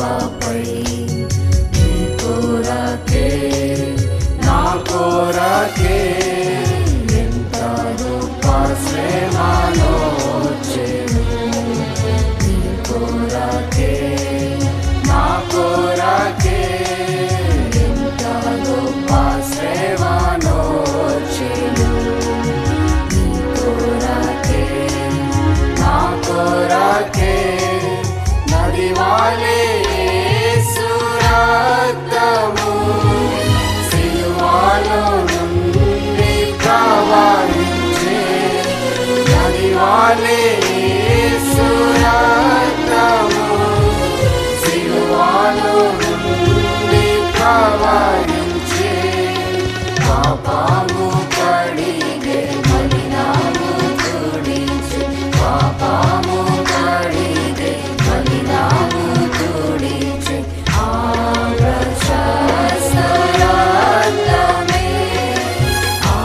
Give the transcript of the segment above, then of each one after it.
సిలువపై నీ కొరకే నా కొరకే ఎంత గొప్ప శ్రమనొచ్చెను నీ కొరకే నా కొరకే ఎంత గొప్ప శ్రమనొచ్చెను నీ కొరకే నా కొరకే నదివాలే యేసు రక్తము సిలువలో నుండి ప్రవహించే నదివాలే యేసు రక్తము సిలువలో నుండి ప్రవహించే పాపము కడిగే మలినము తుడిచే పాపము కడిగే మలినము తుడిచే ఆ ప్రశస్త రక్తమే ఆ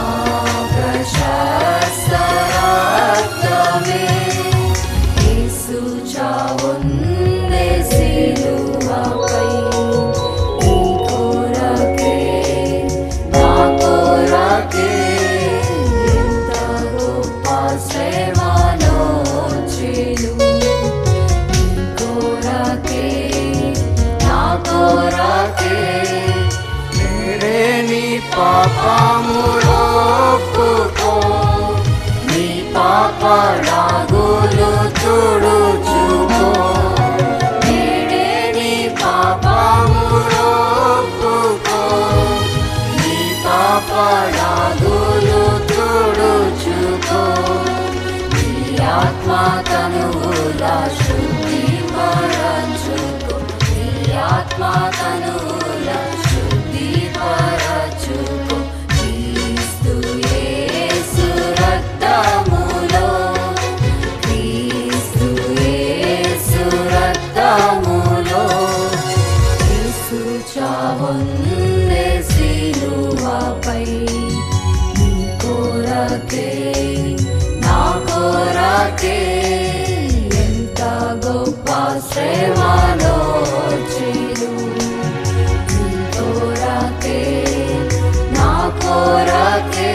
ప్రశస్త రక్తమే యేసు చావుందే సిలువపై నీ కొరకే నా కొరకే ఎంత గొప్ప శ్రమనొచ్చెను నీ కొరకే నా కొరకే నేడే నీ పాపములు ఒప్పుకో నీ పాపడాగులు తుడుచుకో నేడే నీ పాపములు ఒప్పుకో నీ పాపడాగులు తుడుచుకో నీ ఆత్మ తనువుల శుద్ధిపరచుకో నీ ఆత్మ తనువుల శుద్ధిపరచుకో క్రీస్తు యేసు రక్తములో క్రీస్తు యేసు రక్తములో యేసు చావుందే సిలువపై నీ కొరకే నా కొరకే ఎంత గొప్ప శ్రమనొచ్చెను నీ కొరకే నా కొరకే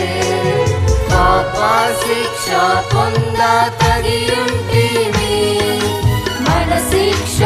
పాప శిక్ష పొంద తగియుంటివి మన శిక్ష